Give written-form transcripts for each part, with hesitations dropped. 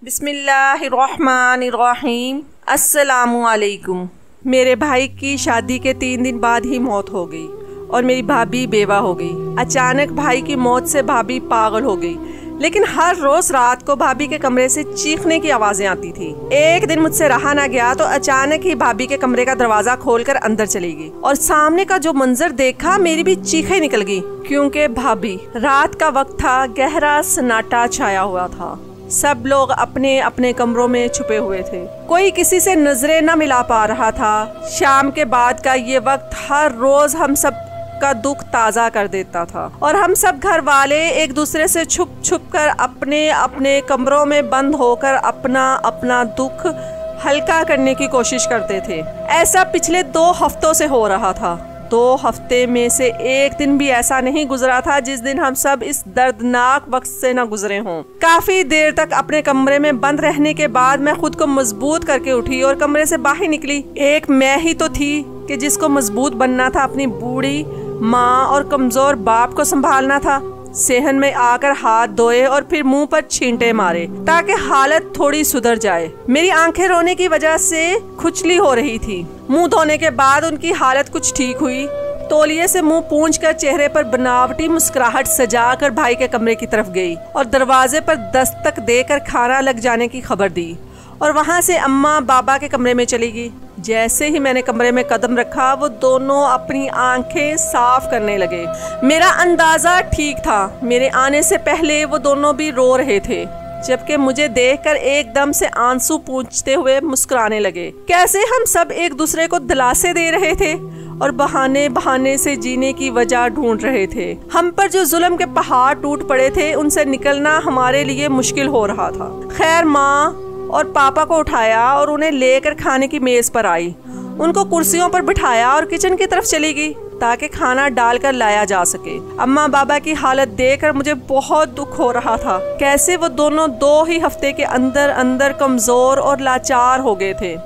बिस्मिल्लाहिर्रहमानिर्रहीम। अस्सलामुअलैकुम। मेरे भाई की शादी के 3 दिन बाद ही मौत हो गई और मेरी भाभी बेवा हो गई। अचानक भाई की मौत से भाभी पागल हो गई, लेकिन हर रोज रात को भाभी के कमरे से चीखने की आवाजें आती थी। एक दिन मुझसे रहा ना गया तो अचानक ही भाभी के कमरे का दरवाजा खोलकर अंदर चली गई और सामने का जो मंजर देखा मेरी भी चीखें निकल गई, क्योंकि भाभी, रात का वक्त था, गहरा सन्नाटा छाया हुआ था। सब लोग अपने अपने कमरों में छुपे हुए थे, कोई किसी से नजरें न मिला पा रहा था। शाम के बाद का ये वक्त हर रोज हम सब का दुख ताज़ा कर देता था और हम सब घर वाले एक दूसरे से छुप छुप कर अपने अपने कमरों में बंद होकर अपना अपना दुख हल्का करने की कोशिश करते थे। ऐसा पिछले 2 हफ्तों से हो रहा था। 2 हफ्ते में से एक दिन भी ऐसा नहीं गुजरा था जिस दिन हम सब इस दर्दनाक वक्त से न गुजरे हों। काफी देर तक अपने कमरे में बंद रहने के बाद मैं खुद को मजबूत करके उठी और कमरे से बाहर निकली। एक मैं ही तो थी कि जिसको मजबूत बनना था, अपनी बूढ़ी माँ और कमजोर बाप को संभालना था। सेहन में आकर हाथ धोए और फिर मुंह पर छींटे मारे ताकि हालत थोड़ी सुधर जाए। मेरी आंखें रोने की वजह से खुजली हो रही थी। मुंह धोने के बाद उनकी हालत कुछ ठीक हुई। तौलिए से मुंह पूंछकर चेहरे पर बनावटी मुस्कुराहट सजाकर भाई के कमरे की तरफ गई और दरवाजे पर दस्तक देकर खाना लग जाने की खबर दी और वहां से अम्मा बाबा के कमरे में चली गई। जैसे ही मैंने कमरे में कदम रखा वो दोनों अपनी आंखें साफ करने लगे। मेरा अंदाजा ठीक था, मेरे आने से पहले वो दोनों भी रो रहे थे, जबकि मुझे देखकर एकदम से आंसू पूंछते हुए मुस्कुराने लगे। कैसे हम सब एक दूसरे को दिलासे दे रहे थे और बहाने बहाने से जीने की वजह ढूंढ रहे थे। हम पर जो जुल्म के पहाड़ टूट पड़े थे उनसे निकलना हमारे लिए मुश्किल हो रहा था। खैर माँ और पापा को उठाया और उन्हें लेकर खाने की मेज पर आई। उनको कुर्सियों पर बिठाया और किचन की तरफ चली गई ताकि खाना डालकर लाया जा सके। अम्मा बाबा की हालत देखकर मुझे बहुत दुख हो रहा था। कैसे वो दोनों 2 ही हफ्ते के अंदर अंदर कमजोर और लाचार हो गए थे।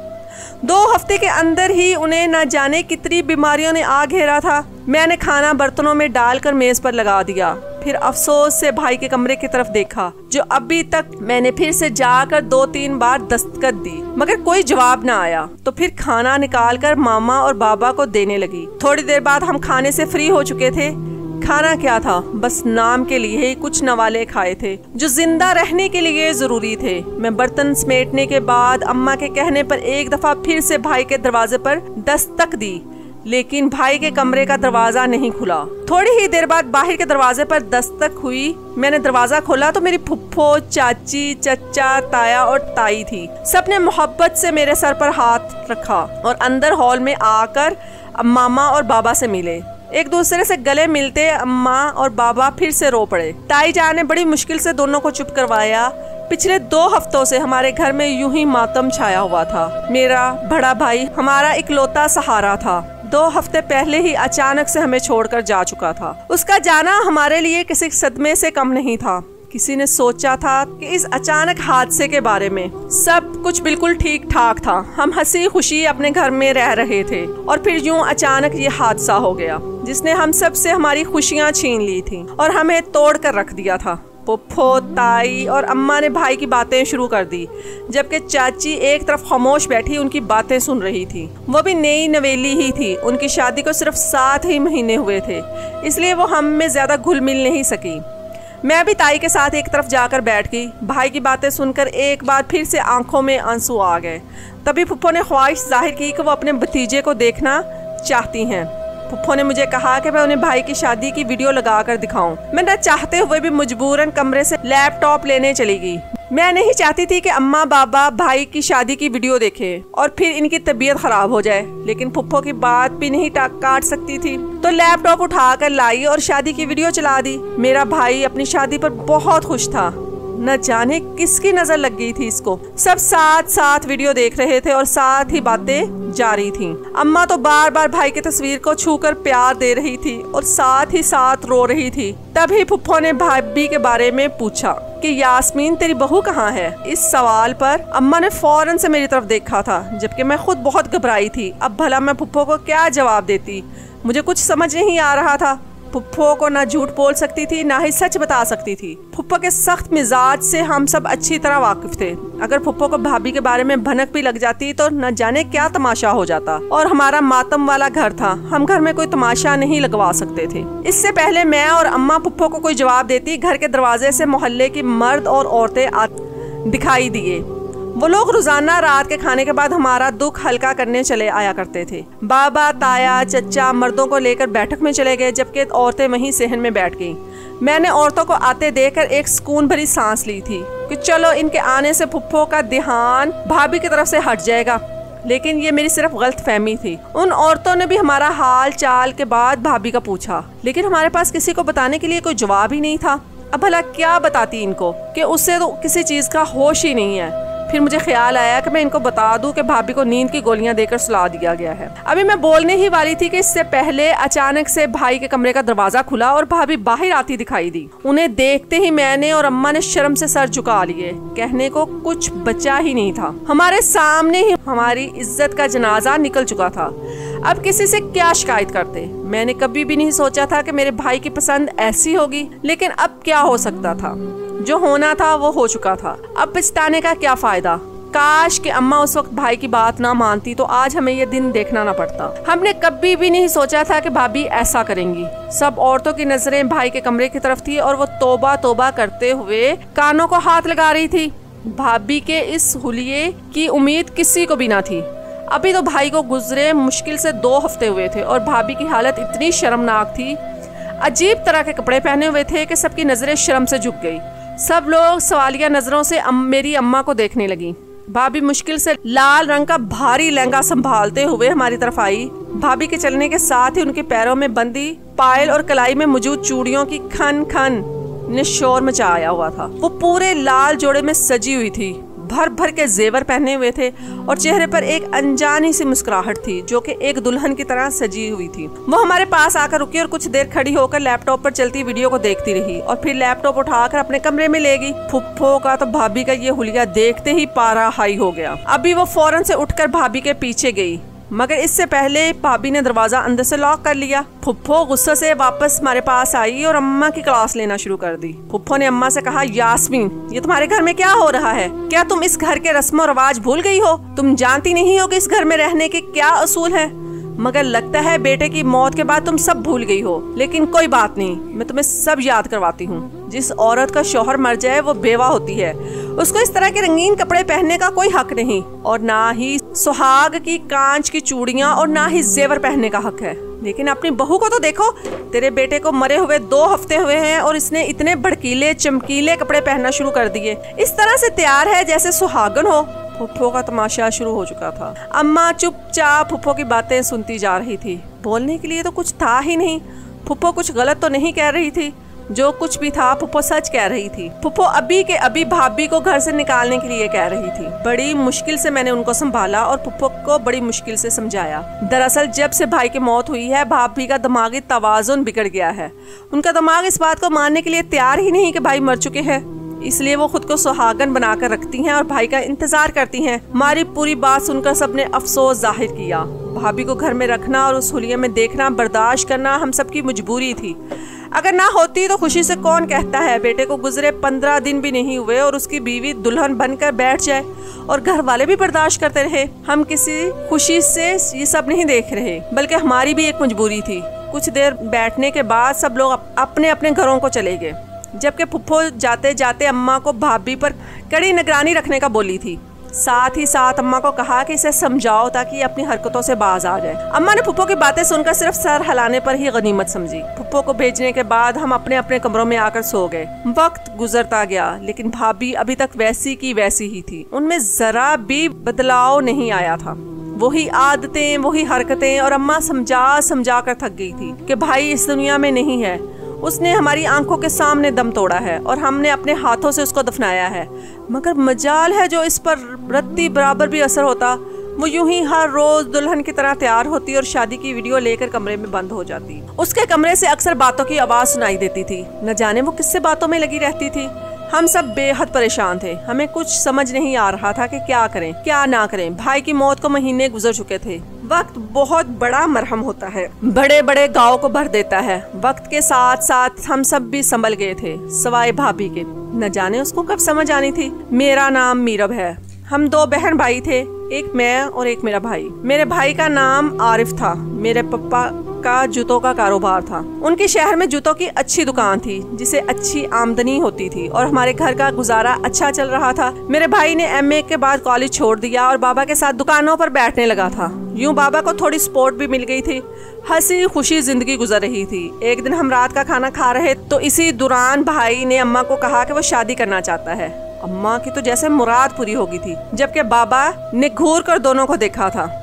2 हफ्ते के अंदर ही उन्हें न जाने कितनी बीमारियों ने आ घेरा था। मैंने खाना बर्तनों में डालकर मेज पर लगा दिया, फिर अफसोस से भाई के कमरे की तरफ देखा, जो अभी तक मैंने फिर से जाकर 2-3 बार दस्तक दी मगर कोई जवाब न आया। तो फिर खाना निकालकर मामा और बाबा को देने लगी। थोड़ी देर बाद हम खाने से फ्री हो चुके थे। खाना क्या था, बस नाम के लिए ही कुछ नवाले खाए थे जो जिंदा रहने के लिए जरूरी थे। मैं बर्तन समेटने के बाद अम्मा के कहने पर एक दफा फिर से भाई के दरवाजे पर दस्तक दी, लेकिन भाई के कमरे का दरवाजा नहीं खुला। थोड़ी ही देर बाद बाहर के दरवाजे पर दस्तक हुई। मैंने दरवाजा खोला तो मेरी फुफ्फो, चाची, चचा, ताया और ताई थी। सबने मोहब्बत से मेरे सर पर हाथ रखा और अंदर हॉल में आकर मामा और बाबा से मिले। एक दूसरे से गले मिलते अम्मा और बाबा फिर से रो पड़े। ताई जान ने बड़ी मुश्किल से दोनों को चुप करवाया। पिछले 2 हफ्तों से हमारे घर में यूं ही मातम छाया हुआ था। मेरा बड़ा भाई हमारा इकलौता सहारा था। 2 हफ्ते पहले ही अचानक से हमें छोड़कर जा चुका था। उसका जाना हमारे लिए किसी सदमे से कम नहीं था। किसी ने सोचा था कि इस अचानक हादसे के बारे में? सब कुछ बिल्कुल ठीक ठाक था। हम हंसी खुशी अपने घर में रह रहे थे और फिर यूं अचानक ये हादसा हो गया जिसने हम सब से हमारी खुशियां छीन ली थी और हमें तोड़ कर रख दिया था। पुप्पो, ताई और अम्मा ने भाई की बातें शुरू कर दी, जबकि चाची एक तरफ खामोश बैठी उनकी बातें सुन रही थी। वो भी नई नवेली ही थी। उनकी शादी को सिर्फ 7 ही महीने हुए थे, इसलिए वो हम में ज्यादा घुल मिल नहीं सकी। मैं भी ताई के साथ एक तरफ जाकर बैठ गई। भाई की बातें सुनकर एक बार फिर से आंखों में आंसू आ गए। तभी फुप्पो ने ख्वाहिश जाहिर की कि वो अपने भतीजे को देखना चाहती हैं। फुप्पो ने मुझे कहा कि मैं उन्हें भाई की शादी की वीडियो लगाकर दिखाऊं। मैं न चाहते हुए भी मजबूरन कमरे से लैपटॉप लेने चली गई। मैं नहीं चाहती थी कि अम्मा बाबा भाई की शादी की वीडियो देखें और फिर इनकी तबीयत खराब हो जाए, लेकिन फुप्पो की बात भी नहीं काट सकती थी। तो लैपटॉप उठाकर लाई और शादी की वीडियो चला दी। मेरा भाई अपनी शादी पर बहुत खुश था। न जाने किसकी नजर लग गई थी इसको। सब साथ साथ वीडियो देख रहे थे और साथ ही बातें जारी थीं। अम्मा तो बार बार भाई की तस्वीर को छूकर प्यार दे रही थी और साथ ही साथ रो रही थी। तभी फुप्पो ने भाभी के बारे में पूछा कि यास्मीन तेरी बहू कहाँ है। इस सवाल पर अम्मा ने फौरन से मेरी तरफ देखा था, जबकि मैं खुद बहुत घबराई थी। अब भला मैं फुप्पो को क्या जवाब देती, मुझे कुछ समझ नहीं आ रहा था। फुप्पो को ना झूठ बोल सकती थी ना ही सच बता सकती थी। फुप्पो के सख्त मिजाज से हम सब अच्छी तरह वाकिफ थे। अगर फुप्पो को भाभी के बारे में भनक भी लग जाती तो न जाने क्या तमाशा हो जाता। और हमारा मातम वाला घर था, हम घर में कोई तमाशा नहीं लगवा सकते थे। इससे पहले मैं और अम्मा फुप्पो को कोई जवाब देती, घर के दरवाजे से मोहल्ले की मर्द और औरतें दिखाई दिए। वो लोग रोजाना रात के खाने के बाद हमारा दुख हल्का करने चले आया करते थे। बाबा, ताया, चचा मर्दों को लेकर बैठक में चले गए, जबकि औरतें वहीं सहन में बैठ गईं। मैंने औरतों को आते देखकर एक सुकून भरी सांस ली थी कि चलो इनके आने से फुप्पो का ध्यान भाभी की तरफ से हट जाएगा। लेकिन ये मेरी सिर्फ गलत फहमी थी। उन औरतों ने भी हमारा हाल चाल के बाद भाभी का पूछा, लेकिन हमारे पास किसी को बताने के लिए कोई जवाब ही नहीं था। अब भला क्या बताती इनको कि उससे तो किसी चीज का होश ही नहीं है। फिर मुझे ख्याल आया कि मैं इनको बता दूं कि भाभी को नींद की गोलियां देकर सुला दिया गया है। अभी मैं बोलने ही वाली थी कि इससे पहले अचानक से भाई के कमरे का दरवाजा खुला और भाभी बाहर आती दिखाई दी। उन्हें देखते ही मैंने और अम्मा ने शर्म से सर झुका लिए। कहने को कुछ बचा ही नहीं था। हमारे सामने ही हमारी इज्जत का जनाजा निकल चुका था। अब किसी से क्या शिकायत करते। मैंने कभी भी नहीं सोचा था कि मेरे भाई की पसंद ऐसी होगी, लेकिन अब क्या हो सकता था। जो होना था वो हो चुका था। अब पछताने का क्या फायदा। काश कि अम्मा उस वक्त भाई की बात ना मानती तो आज हमें ये दिन देखना ना पड़ता। हमने कभी भी नहीं सोचा था कि भाभी ऐसा करेंगी। सब औरतों की नजरें भाई के कमरे की तरफ थी और वो तौबा तौबा करते हुए कानों को हाथ लगा रही थी। भाभी के इस हुलिये की उम्मीद किसी को भी ना थी। अभी तो भाई को गुजरे मुश्किल से 2 हफ्ते हुए थे और भाभी की हालत इतनी शर्मनाक थी। अजीब तरह के कपड़े पहने हुए थे कि सबकी नजरें शर्म से झुक गई। सब लोग सवालिया नजरों से मेरी अम्मा को देखने लगी। भाभी मुश्किल से लाल रंग का भारी लहंगा संभालते हुए हमारी तरफ आई। भाभी के चलने के साथ ही उनके पैरों में बंदी पायल और कलाई में मौजूद चूड़ियों की खन खन ने शोर मचाया हुआ था। वो पूरे लाल जोड़े में सजी हुई थी, भर भर के जेवर पहने हुए थे और चेहरे पर एक अनजानी सी मुस्कुराहट थी जो कि एक दुल्हन की तरह सजी हुई थी। वो हमारे पास आकर रुकी और कुछ देर खड़ी होकर लैपटॉप पर चलती वीडियो को देखती रही और फिर लैपटॉप उठाकर अपने कमरे में ले गई। फुप्पो का तो भाभी का ये हुलिया देखते ही पारा हाई हो गया। अभी वो फौरन से उठकर भाभी के पीछे गई, मगर इससे पहले भाभी ने दरवाजा अंदर से लॉक कर लिया। फुप्पो गुस्से से वापस हमारे पास आई और अम्मा की क्लास लेना शुरू कर दी। फुप्पो ने अम्मा से कहा, यास्मीन, ये तुम्हारे घर में क्या हो रहा है? क्या तुम इस घर के रस्म और रिवाज भूल गई हो? तुम जानती नहीं हो कि इस घर में रहने के क्या असूल है? मगर लगता है बेटे की मौत के बाद तुम सब भूल गई हो। लेकिन कोई बात नहीं, मैं तुम्हें सब याद करवाती हूँ। जिस औरत का शौहर मर जाए वो बेवा होती है। उसको इस तरह के रंगीन कपड़े पहनने का कोई हक नहीं, और ना ही सुहाग की कांच की चूड़ियां और ना ही जेवर पहनने का हक है। लेकिन अपनी बहू को तो देखो, तेरे बेटे को मरे हुए 2 हफ्ते हुए हैं और इसने इतने भड़कीले चमकीले कपड़े पहनना शुरू कर दिए। इस तरह से तैयार है जैसे सुहागन हो। फुप्पो का तमाशा शुरू हो चुका था। अम्मा चुपचाप फुप्पो की बातें सुनती जा रही थी। बोलने के लिए तो कुछ था ही नहीं। फुप्पो कुछ गलत तो नहीं कह रही थी। जो कुछ भी था फुप्पो सच कह रही थी। फुप्पो अभी के अभी भाभी को घर से निकालने के लिए कह रही थी। बड़ी मुश्किल से मैंने उनको संभाला और फुप्पो को बड़ी मुश्किल से समझाया। दरअसल जब से भाई की मौत हुई है, भाभी का दिमागी तवाज़ुन बिगड़ गया है। उनका दिमाग इस बात को मानने के लिए तैयार ही नहीं कि भाई मर चुके हैं। इसलिए वो खुद को सुहागन बनाकर रखती हैं और भाई का इंतजार करती हैं। हमारी पूरी बात सुनकर सबने अफसोस जाहिर किया। भाभी को घर में रखना और उस हुलिया में देखना बर्दाश्त करना हम सबकी मजबूरी थी। अगर ना होती तो खुशी से कौन कहता है बेटे को गुजरे 15 दिन भी नहीं हुए और उसकी बीवी दुल्हन बनकर बैठ जाए और घर वाले भी बर्दाश्त करते रहे। हम किसी खुशी से ये सब नहीं देख रहे, बल्कि हमारी भी एक मजबूरी थी। कुछ देर बैठने के बाद सब लोग अपने अपने घरों को चले गए, जबकि फुप्पो जाते जाते अम्मा को भाभी पर कड़ी निगरानी रखने का बोली थी। साथ ही साथ अम्मा को कहा कि इसे समझाओ ताकि अपनी हरकतों से बाज आ जाए। अम्मा ने फुप्पो की बातें सुनकर सिर्फ सर हिलाने पर ही गनीमत समझी। फुप्पो को भेजने के बाद हम अपने अपने कमरों में आकर सो गए। वक्त गुजरता गया, लेकिन भाभी अभी तक वैसी की वैसी ही थी। उनमें जरा भी बदलाव नहीं आया था। वही आदतें, वही हरकतें, और अम्मा समझा समझा कर थक गई थी कि भाई इस दुनिया में नहीं है। उसने हमारी आंखों के सामने दम तोड़ा है और हमने अपने हाथों से उसको दफनाया है। मगर मजाल है जो इस पर रत्ती बराबर भी असर होता। वो यूं ही हर रोज दुल्हन की तरह तैयार होती और शादी की वीडियो लेकर कमरे में बंद हो जाती। उसके कमरे से अक्सर बातों की आवाज सुनाई देती थी। न जाने वो किससे बातों में लगी रहती थी। हम सब बेहद परेशान थे। हमें कुछ समझ नहीं आ रहा था कि क्या करें क्या ना करें। भाई की मौत को महीने गुजर चुके थे। वक्त बहुत बड़ा मरहम होता है, बड़े बड़े गांव को भर देता है। वक्त के साथ साथ हम सब भी संभल गए थे, सिवाय भाभी के। न जाने उसको कब समझ आनी थी। मेरा नाम मीरब है। हम 2 बहन भाई थे, एक मैं और एक मेरा भाई। मेरे भाई का नाम आरिफ था। मेरे पापा का जूतों का कारोबार था। उनके शहर में जूतों की अच्छी दुकान थी जिसे अच्छी आमदनी होती थी और हमारे घर का गुजारा अच्छा चल रहा था। मेरे भाई ने MA के बाद कॉलेज छोड़ दिया और बाबा के साथ दुकानों पर बैठने लगा था। यूं बाबा को थोड़ी सपोर्ट भी मिल गई थी। हंसी खुशी जिंदगी गुजर रही थी। एक दिन हम रात का खाना खा रहे तो इसी दौरान भाई ने अम्मा को कहा कि वो शादी करना चाहता है। अम्मा की तो जैसे मुराद पूरी हो गई थी, जबकि बाबा ने घूर कर दोनों को देखा था।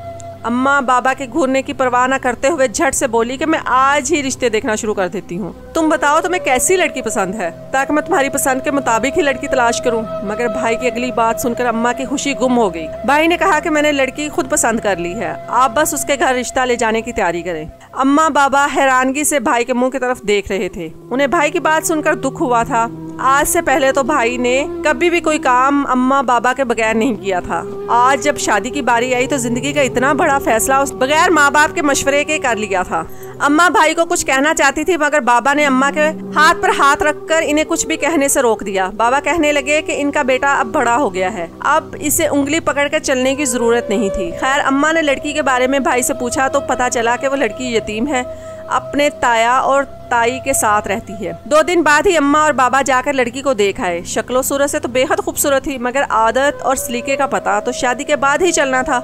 अम्मा बाबा के घूरने की परवाह न करते हुए झट से बोली कि मैं आज ही रिश्ते देखना शुरू कर देती हूँ। तुम बताओ तुम्हें कैसी लड़की पसंद है ताकि मैं तुम्हारी पसंद के मुताबिक ही लड़की तलाश करूँ। मगर भाई की अगली बात सुनकर अम्मा की खुशी गुम हो गई। भाई ने कहा कि मैंने लड़की खुद पसंद कर ली है, आप बस उसके घर रिश्ता ले जाने की तैयारी करें। अम्मा बाबा हैरानगी से भाई के मुंह की तरफ देख रहे थे। उन्हें भाई की बात सुनकर दुख हुआ था। आज से पहले तो भाई ने कभी भी कोई काम अम्मा बाबा के बगैर नहीं किया था। आज जब शादी की बारी आई तो जिंदगी का इतना बड़ा फैसला उस बगैर माँ बाप के मशवरे के कर लिया था। अम्मा भाई को कुछ कहना चाहती थी मगर बाबा ने अम्मा के हाथ पर हाथ रखकर इन्हें कुछ भी कहने से रोक दिया। बाबा कहने लगे कि इनका बेटा अब बड़ा हो गया है, अब इसे उंगली पकड़कर चलने की जरूरत नहीं थी। खैर अम्मा ने लड़की के बारे में भाई से पूछा तो पता चला कि वो लड़की यतीम है, अपने ताया और ताई के साथ रहती है। 2 दिन बाद ही अम्मा और बाबा जाकर लड़की को देख आए। शक्लो सूरत से तो बेहद खूबसूरत थी मगर आदत और सलीके का पता तो शादी के बाद ही चलना था।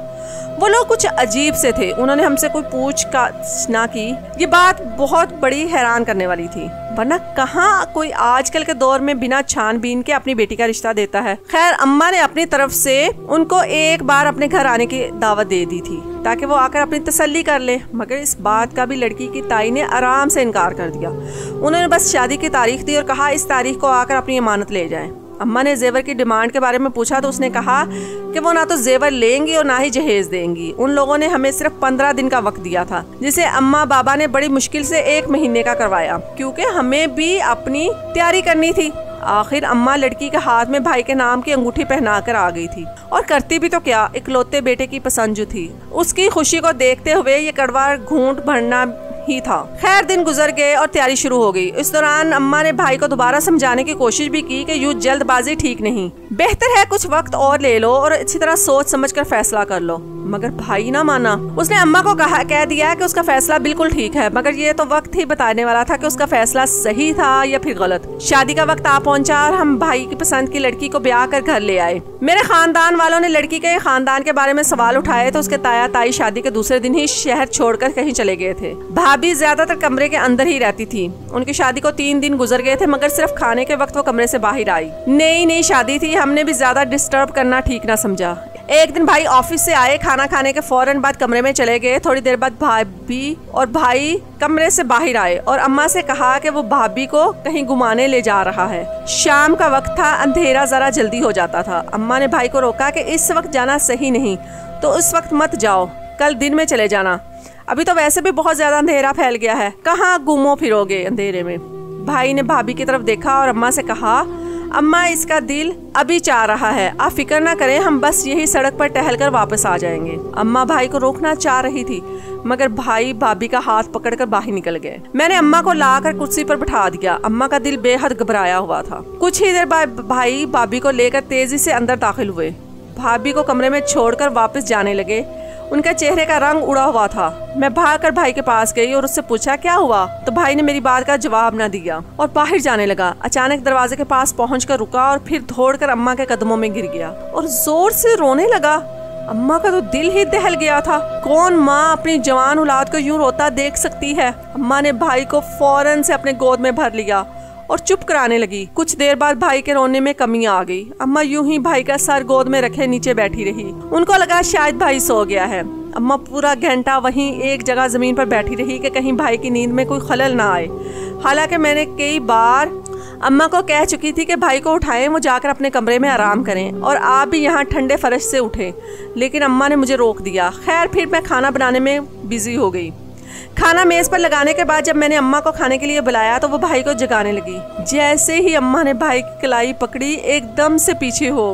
वो लोग कुछ अजीब से थे। उन्होंने हमसे कोई पूछताछ ना की। ये बात बहुत बड़ी हैरान करने वाली थी, वरना कहाँ कोई आजकल के दौर में बिना छानबीन के अपनी बेटी का रिश्ता देता है। खैर अम्मा ने अपनी तरफ से उनको एक बार अपने घर आने की दावत दे दी थी ताकि वो आकर अपनी तसल्ली कर ले, मगर इस बात का भी लड़की की ताई ने आराम से इनकार कर दिया। उन्होंने बस शादी की तारीख दी और कहा इस तारीख को आकर अपनी अमानत ले जाएं। अम्मा ने जेवर की डिमांड के बारे में पूछा तो उसने कहा कि वो ना तो जेवर लेंगी और ना ही जहेज देंगी। उन लोगों ने हमें सिर्फ 15 दिन का वक्त दिया था जिसे अम्मा बाबा ने बड़ी मुश्किल से 1 महीने का करवाया क्योंकि हमें भी अपनी तैयारी करनी थी। आखिर अम्मा लड़की के हाथ में भाई के नाम की अंगूठी पहना कर आ गई थी और करती भी तो क्या, इकलौते बेटे की पसंद जो थी उसकी खुशी को देखते हुए ये कड़वा घूंट भरना ही था। खैर दिन गुजर गए और तैयारी शुरू हो गई। इस दौरान अम्मा ने भाई को दोबारा समझाने की कोशिश भी की कि यूं जल्दबाजी ठीक नहीं, बेहतर है कुछ वक्त और ले लो और अच्छी तरह सोच समझकर फैसला कर लो। मगर भाई ना माना। उसने अम्मा को कह दिया कि उसका फैसला बिल्कुल ठीक है, मगर ये तो वक्त ही बताने वाला था कि उसका फैसला सही था या फिर गलत। शादी का वक्त आ पहुंचा और हम भाई की पसंद की लड़की को ब्याह कर घर ले आए। मेरे खानदान वालों ने लड़की के खानदान के बारे में सवाल उठाए तो उसके ताया ताई शादी के दूसरे दिन ही शहर छोड़कर कहीं चले गए थे। भाभी ज्यादातर कमरे के अंदर ही रहती थी। उनकी शादी को 3 दिन गुजर गए थे मगर सिर्फ खाने के वक्त वो कमरे से बाहर आई। नई शादी थी, हमने भी ज्यादा डिस्टर्ब करना ठीक ना समझा। एक दिन भाई ऑफिस से आए, खाना खाने के फौरन बाद कमरे में चले गए। थोड़ी देर बाद भाभी और भाई कमरे से बाहर आए और अम्मा से कहा कि वो भाभी को कहीं घुमाने ले जा रहा है। शाम का वक्त था, अंधेरा जरा जल्दी हो जाता था। अम्मा ने भाई को रोका कि इस वक्त जाना सही नहीं, तो उस वक्त मत जाओ, कल दिन में चले जाना, अभी तो वैसे भी बहुत ज्यादा अंधेरा फैल गया है, कहाँ घूमो फिरोगे अंधेरे में। भाई ने भाभी की तरफ देखा और अम्मा से कहा अम्मा इसका दिल अभी चाह रहा है, आप फिक्र ना करें, हम बस यही सड़क पर टहलकर वापस आ जाएंगे। अम्मा भाई को रोकना चाह रही थी मगर भाई भाभी का हाथ पकड़कर बाहर निकल गए। मैंने अम्मा को लाकर कुर्सी पर बिठा दिया। अम्मा का दिल बेहद घबराया हुआ था। कुछ ही देर बाद भाई भाभी को लेकर तेजी से अंदर दाखिल हुए। भाभी को कमरे में छोड़कर वापस जाने लगे। उनका चेहरे का रंग उड़ा हुआ था। मैं भागकर भाई के पास गई और उससे पूछा क्या हुआ, तो भाई ने मेरी बात का जवाब न दिया और बाहर जाने लगा। अचानक दरवाजे के पास पहुंचकर रुका और फिर दौड़कर अम्मा के कदमों में गिर गया और जोर से रोने लगा। अम्मा का तो दिल ही दहल गया था। कौन माँ अपनी जवान औलाद को यूं रोता देख सकती है। अम्मा ने भाई को फौरन से अपने गोद में भर लिया और चुप कराने लगी। कुछ देर बाद भाई के रोने में कमी आ गई। अम्मा यूं ही भाई का सर गोद में रखे नीचे बैठी रही। उनको लगा शायद भाई सो गया है। अम्मा पूरा घंटा वहीं एक जगह जमीन पर बैठी रही कि कहीं भाई की नींद में कोई खलल ना आए। हालांकि मैंने कई बार अम्मा को कह चुकी थी कि भाई को उठाएं, वो जाकर अपने कमरे में आराम करें और आप भी यहाँ ठंडे फर्श से उठें, लेकिन अम्मा ने मुझे रोक दिया। खैर फिर मैं खाना बनाने में बिजी हो गई। खाना मेज पर लगाने के बाद जब मैंने अम्मा को खाने के लिए बुलाया तो वो भाई को जगाने लगी। जैसे ही अम्मा ने भाई की कलाई पकड़ी एकदम से पीछे हो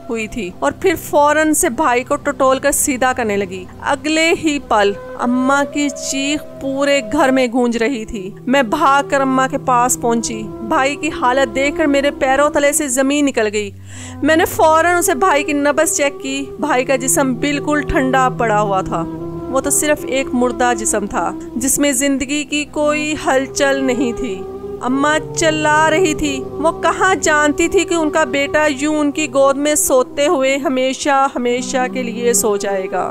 हुई थी और फिर फौरन से भाई को टटोल कर सीधा करने लगी। अगले ही पल अम्मा की चीख पूरे घर में गूंज रही थी। मैं भागकर अम्मा के पास पहुंची। भाई की हालत देखकर मेरे पैरों तले से जमीन निकल गई। मैंने फौरन उसे भाई की नब्ज चेक की। भाई का जिस्म बिल्कुल ठंडा पड़ा हुआ था। वो तो सिर्फ एक मुर्दा जिस्म था जिसमें जिंदगी की कोई हलचल नहीं थी। अम्मा चिल्ला रही थी। वो कहाँ जानती थी कि उनका बेटा यूं उनकी गोद में सोते हुए हमेशा हमेशा के लिए सो जाएगा।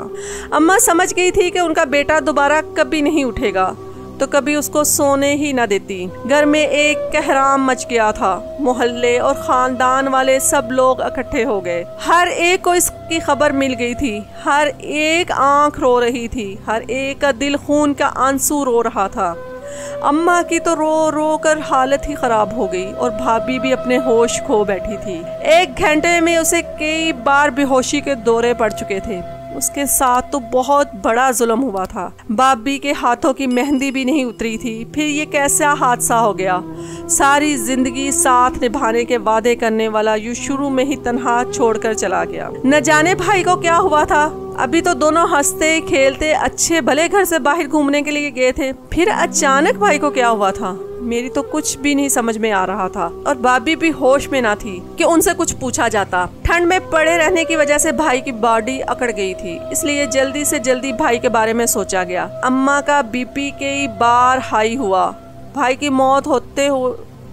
अम्मा समझ गई थी कि उनका बेटा दोबारा कभी नहीं उठेगा, तो कभी उसको सोने ही न देती। घर में एक कहराम मच गया था। मोहल्ले और खानदान वाले सब लोग इकट्ठे हो गए। हर एक को इसकी खबर मिल गई थी। हर एक आंख रो रही थी। हर एक का दिल खून का आंसू रो रहा था। अम्मा की तो रो रो कर हालत ही खराब हो गई और भाभी भी अपने होश खो बैठी थी। 1 घंटे में उसे कई बार बेहोशी के दौरे पड़ चुके थे। उसके साथ तो बहुत बड़ा जुल्म हुआ था। भाभी के हाथों की मेहंदी भी नहीं उतरी थी। फिर ये कैसा हादसा हो गया। सारी जिंदगी साथ निभाने के वादे करने वाला यूं शुरू में ही तन्हा छोड़कर चला गया। न जाने भाई को क्या हुआ था। अभी तो दोनों हंसते खेलते अच्छे भले घर से बाहर घूमने के लिए गए थे। फिर अचानक भाई को क्या हुआ था, मेरी तो कुछ भी नहीं समझ में आ रहा था। और भाभी भी होश में ना थी कि उनसे कुछ पूछा जाता। ठंड में पड़े रहने की वजह से भाई की बॉडी अकड़ गई थी, इसलिए जल्दी से जल्दी भाई के बारे में सोचा गया। अम्मा का बीपी कई बार हाई हुआ। भाई की मौत होते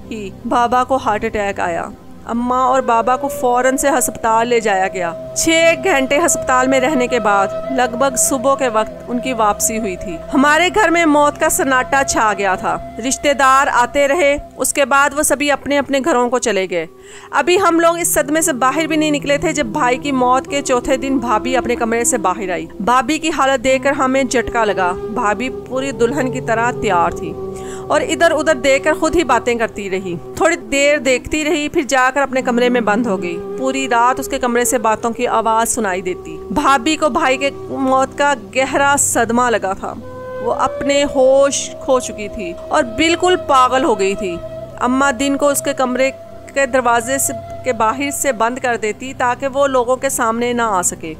ही बाबा को हार्ट अटैक आया। अम्मा और बाबा को फौरन से अस्पताल ले जाया गया। 6 घंटे अस्पताल में रहने के बाद लगभग सुबह के वक्त उनकी वापसी हुई थी। हमारे घर में मौत का सन्नाटा छा गया था। रिश्तेदार आते रहे, उसके बाद वो सभी अपने अपने घरों को चले गए। अभी हम लोग इस सदमे से बाहर भी नहीं निकले थे जब भाई की मौत के चौथे दिन भाभी अपने कमरे से बाहर आई। भाभी की हालत देखकर हमें झटका लगा। भाभी पूरी दुल्हन की तरह तैयार थी और इधर उधर देखकर खुद ही बातें करती रही। थोड़ी देर देखती रही, फिर जाकर अपने कमरे में बंद हो गई। पूरी रात उसके कमरे से बातों की आवाज सुनाई देती। भाभी को भाई के मौत का गहरा सदमा लगा था। वो अपने होश खो चुकी थी और बिल्कुल पागल हो गई थी। अम्मा दिन को उसके कमरे के दरवाजे के बाहर से बंद कर देती ताकि वो लोगों के सामने ना आ सके,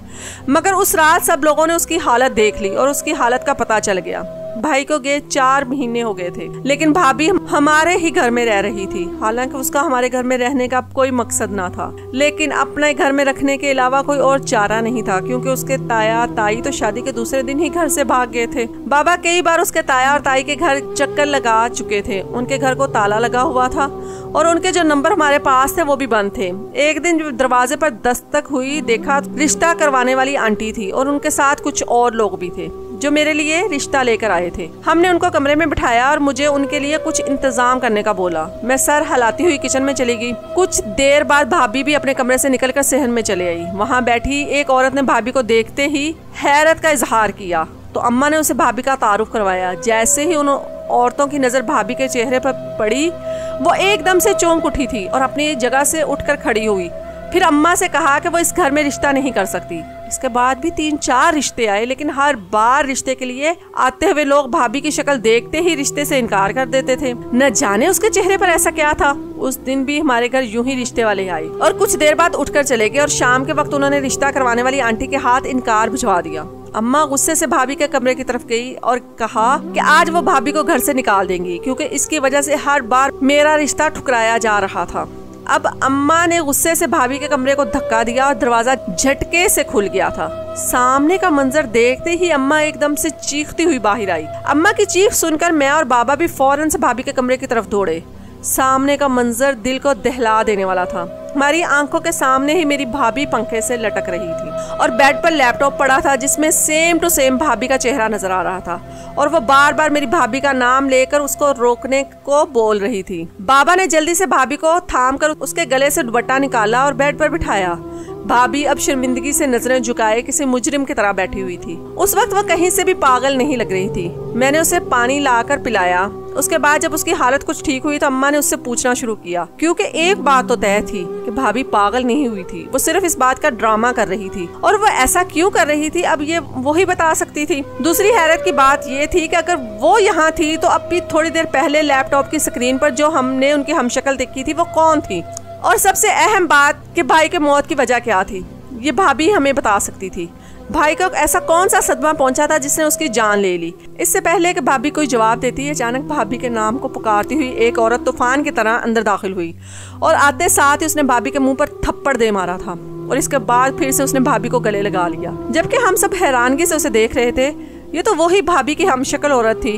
मगर उस रात सब लोगों ने उसकी हालत देख ली और उसकी हालत का पता चल गया। भाई को गए 4 महीने हो गए थे, लेकिन भाभी हमारे ही घर में रह रही थी। हालांकि उसका हमारे घर में रहने का कोई मकसद ना था, लेकिन अपने घर में रखने के अलावा कोई और चारा नहीं था, क्योंकि उसके ताया ताई तो शादी के दूसरे दिन ही घर से भाग गए थे। बाबा कई बार उसके ताया और ताई के घर चक्कर लगा चुके थे। उनके घर को ताला लगा हुआ था और उनके जो नंबर हमारे पास थे वो भी बंद थे। एक दिन दरवाजे पर दस्तक हुई, देखा रिश्ता करवाने वाली आंटी थी और उनके साथ कुछ और लोग भी थे जो मेरे लिए रिश्ता लेकर आए थे। हमने उनको कमरे में बिठाया और मुझे उनके लिए कुछ इंतजाम करने का बोला। मैं सर हिलाती हुई किचन में चली गई। कुछ देर बाद भाभी भी अपने कमरे से निकलकर सहन में चले आई। वहाँ बैठी एक औरत ने भाभी को देखते ही हैरत का इजहार किया, तो अम्मा ने उसे भाभी का तारुफ करवाया। जैसे ही उन औरतों की नजर भाभी के चेहरे पर पड़ी, वो एकदम से चौंक उठी थी और अपनी जगह से उठकर खड़ी हुई। फिर अम्मा से कहा कि वो इस घर में रिश्ता नहीं कर सकती। इसके बाद भी 3-4 रिश्ते आए, लेकिन हर बार रिश्ते के लिए आते हुए लोग भाभी की शक्ल देखते ही रिश्ते से इनकार कर देते थे। न जाने उसके चेहरे पर ऐसा क्या था। उस दिन भी हमारे घर यूं ही रिश्ते वाले आए और कुछ देर बाद उठकर चले गए और शाम के वक्त उन्होंने रिश्ता करवाने वाली आंटी के हाथ इनकार भिजवा दिया। अम्मा गुस्से से भाभी के कमरे की तरफ गई और कहा कि आज वो भाभी को घर से निकाल देंगी, क्योंकि इसकी वजह से हर बार मेरा रिश्ता ठुकराया जा रहा था। अब अम्मा ने गुस्से से भाभी के कमरे को धक्का दिया और दरवाजा झटके से खुल गया था। सामने का मंजर देखते ही अम्मा एकदम से चीखती हुई बाहर आई। अम्मा की चीख सुनकर मैं और बाबा भी फौरन से भाभी के कमरे की तरफ दौड़े। सामने का मंजर दिल को दहला देने वाला था। हमारी आंखों के सामने ही मेरी भाभी पंखे से लटक रही थी और बेड पर लैपटॉप पड़ा था जिसमें सेम टू सेम भाभी का चेहरा नजर आ रहा था और वो बार बार मेरी भाभी का नाम लेकर उसको रोकने को बोल रही थी। बाबा ने जल्दी से भाभी को थाम कर उसके गले से दुपट्टा निकाला और बेड पर बिठाया। भाभी अब शर्मिंदगी से नजरें झुकाए किसी मुजरिम की तरह बैठी हुई थी। उस वक्त वह कहीं से भी पागल नहीं लग रही थी। मैंने उसे पानी लाकर पिलाया। उसके बाद जब उसकी हालत कुछ ठीक हुई तो अम्मा ने उससे पूछना शुरू किया, क्योंकि एक बात तो तय थी कि भाभी पागल नहीं हुई थी, वो सिर्फ इस बात का ड्रामा कर रही थी। और वो ऐसा क्यों कर रही थी अब ये वही बता सकती थी। दूसरी हैरत की बात ये थी कि अगर वो यहाँ थी तो अब भी थोड़ी देर पहले लैपटॉप की स्क्रीन पर जो हमने उनकी हमशक्ल देखी थी वो कौन थी और सबसे अहम बात कि भाई के मौत की वजह क्या थी, ये भाभी हमें बता सकती थी। भाई को ऐसा कौन सा सदमा पहुंचा था जिसने उसकी जान ले ली। इससे पहले कि भाभी कोई जवाब देती, अचानक भाभी के नाम को पुकारती हुई एक औरत तूफान की तरह अंदर दाखिल हुई और आते साथ ही उसने भाभी के मुंह पर थप्पड़ दे मारा था और इसके बाद फिर से उसने भाभी को गले लगा लिया। जबकि हम सब हैरानगी से उसे देख रहे थे। ये तो वही भाभी की हमशक्ल औरत थी।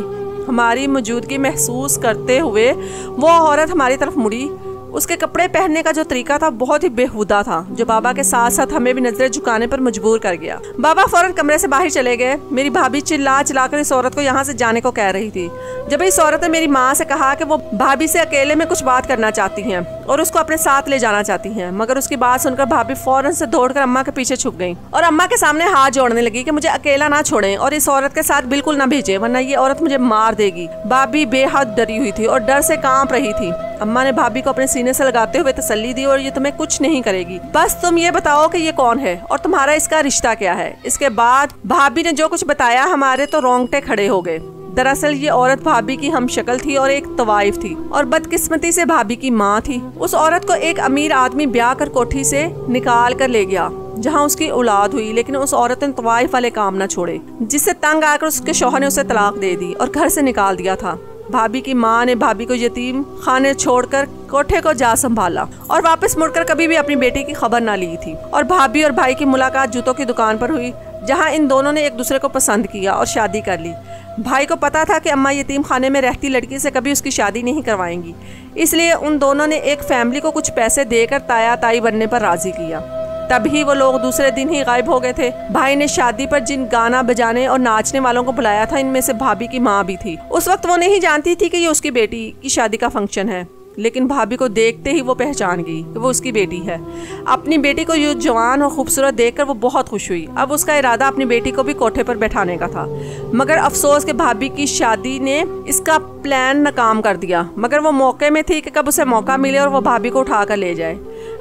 हमारी मौजूदगी महसूस करते हुए वो औरत हमारी तरफ मुड़ी। उसके कपड़े पहनने का जो तरीका था बहुत ही बेहुदा था, जो बाबा के साथ साथ हमें भी नजरें झुकाने पर मजबूर कर गया। बाबा फौरन कमरे से बाहर चले गए। मेरी भाभी चिल्ला चिल्लाकर इस औरत को यहाँ से जाने को कह रही थी। जब इस औरत ने मेरी माँ से कहा कि वो भाभी से अकेले में कुछ बात करना चाहती हैं और उसको अपने साथ ले जाना चाहती हैं, मगर उसकी बात सुनकर भाभी फौरन से दौड़कर अम्मा के पीछे छुप गई और अम्मा के सामने हाथ जोड़ने लगी कि मुझे अकेला ना छोड़ें और इस औरत के साथ बिल्कुल ना भेजें, वरना ये औरत मुझे मार देगी। भाभी बेहद डरी हुई थी और डर से कांप रही थी। अम्मा ने भाभी को अपने सीने से लगाते हुए तसल्ली दी और ये तुम्हें कुछ नहीं करेगी, बस तुम ये बताओ कि ये कौन है और तुम्हारा इसका रिश्ता क्या है। इसके बाद भाभी ने जो कुछ बताया, हमारे तो रोंगटे खड़े हो गए। दरअसल ये औरत भाभी की हमशक्ल थी और एक तवाइफ थी और बदकिस्मती से भाभी की माँ थी। उस औरत को एक अमीर आदमी ब्याह कर कोठी से निकाल कर ले गया जहाँ उसकी औलाद हुई, लेकिन उस औरत ने तवाइफ वाले काम न छोड़े, जिससे तंग आकर उसके शौहर ने उसे तलाक दे दी और घर से निकाल दिया था। भाभी की माँ ने भाभी को यतीम खाने छोड़कर कोठे को जा संभाला और वापस मुड़कर कभी भी अपनी बेटी की खबर ना ली थी। और भाभी और भाई की मुलाकात जूतों की दुकान पर हुई, जहाँ इन दोनों ने एक दूसरे को पसंद किया और शादी कर ली। भाई को पता था कि अम्मा यतीम खाने में रहती लड़की से कभी उसकी शादी नहीं करवाएंगी, इसलिए उन दोनों ने एक फैमिली को कुछ पैसे देकर ताया ताई बनने पर राजी किया। तभी वो लोग दूसरे दिन ही गायब हो गए थे। भाई ने शादी पर जिन गाना बजाने और नाचने वालों को बुलाया था, इनमें से भाभी की माँ भी थी। उस वक्त वो नहीं जानती थी कि ये उसकी बेटी की शादी का फंक्शन है, लेकिन भाभी को देखते ही वो पहचान गई कि वो उसकी बेटी है। अपनी बेटी को यूं जवान और खूबसूरत देखकर वो बहुत खुश हुई। अब उसका इरादा अपनी बेटी को भी कोठे पर बैठाने का था, मगर अफसोस कि भाभी की शादी ने इसका प्लान नाकाम कर दिया। मगर वो मौके में थी कि कब उसे मौका मिले और वो भाभी को उठा कर ले जाए।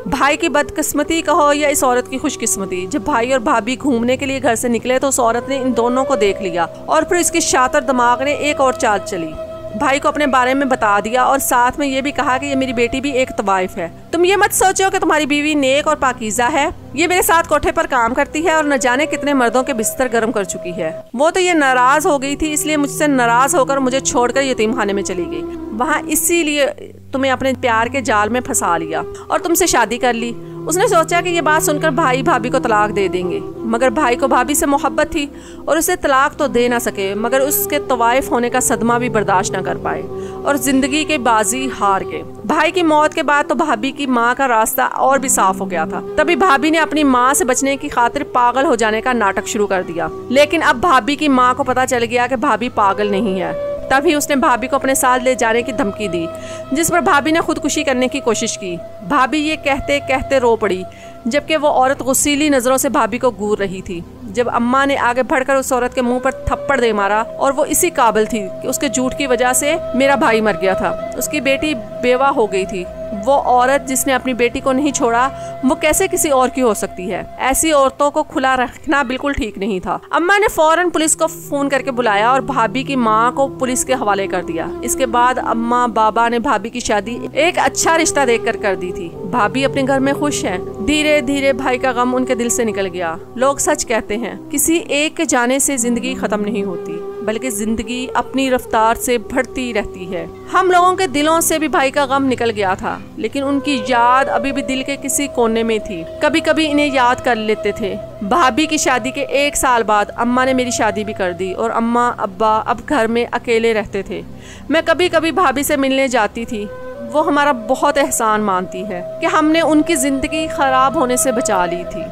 भाई की बदकिस्मती कहो या इस औरत की खुशकिस्मती, जब भाई और भाभी घूमने के लिए घर से निकले तो उस औरत ने इन दोनों को देख लिया और फिर इसकी शातिर दिमाग ने एक और चाल चली। भाई को अपने बारे में बता दिया और साथ में ये भी कहा कि ये मेरी बेटी भी एक तवाइफ है। तुम ये मत सोचो कि तुम्हारी बीवी नेक और पाकीज़ा है, ये मेरे साथ कोठे पर काम करती है और न जाने कितने मर्दों के बिस्तर गर्म कर चुकी है। वो तो ये नाराज हो गई थी, इसलिए मुझसे नाराज होकर मुझे छोड़कर यतीम खाने में चली गई। वहाँ इसीलिए तुम्हें अपने प्यार के जाल में फंसा लिया और तुमसे शादी कर ली। उसने सोचा कि ये बात सुनकर भाई भाभी को तलाक दे देंगे, मगर भाई को भाभी से मोहब्बत थी और उसे तलाक तो दे ना सके, मगर उसके तवाइफ होने का सदमा भी बर्दाश्त न कर पाए और जिंदगी के बाजी हार गए। भाई की मौत के बाद तो भाभी की माँ का रास्ता और भी साफ हो गया था। तभी भाभी ने अपनी माँ से बचने की खातिर पागल हो जाने का नाटक शुरू कर दिया, लेकिन अब भाभी की माँ को पता चल गया कि भाभी पागल नहीं है। तभी उसने भाभी को अपने साथ ले जाने की धमकी दी, जिस पर भाभी ने खुदकुशी करने की कोशिश की। भाभी ये कहते कहते रो पड़ी, जबकि वो औरत गुस्सीली नजरों से भाभी को घूर रही थी। जब अम्मा ने आगे बढ़कर उस औरत के मुंह पर थप्पड़ दे मारा और वो इसी काबिल थी कि उसके झूठ की वजह से मेरा भाई मर गया था, उसकी बेटी बेवा हो गई थी। वो औरत जिसने अपनी बेटी को नहीं छोड़ा, वो कैसे किसी और की हो सकती है? ऐसी औरतों को खुला रखना बिल्कुल ठीक नहीं था। अम्मा ने फौरन पुलिस को फोन करके बुलाया और भाभी की माँ को पुलिस के हवाले कर दिया। इसके बाद अम्मा बाबा ने भाभी की शादी एक अच्छा रिश्ता देखकर कर दी थी। भाभी अपने घर में खुश है। धीरे धीरे भाई का गम उनके दिल से निकल गया। लोग सच कहते हैं, किसी एक के जाने से जिंदगी खत्म नहीं होती, बल्कि जिंदगी अपनी रफ्तार से बढ़ती रहती है। हम लोगों के दिलों से भी भाई का गम निकल गया था, लेकिन उनकी याद अभी भी दिल के किसी कोने में थी। कभी कभी इन्हें याद कर लेते थे। भाभी की शादी के 1 साल बाद अम्मा ने मेरी शादी भी कर दी और अम्मा अब्बा अब घर में अकेले रहते थे। मैं कभी कभी भाभी से मिलने जाती थी। वो हमारा बहुत एहसान मानती है कि हमने उनकी जिंदगी खराब होने से बचा ली थी।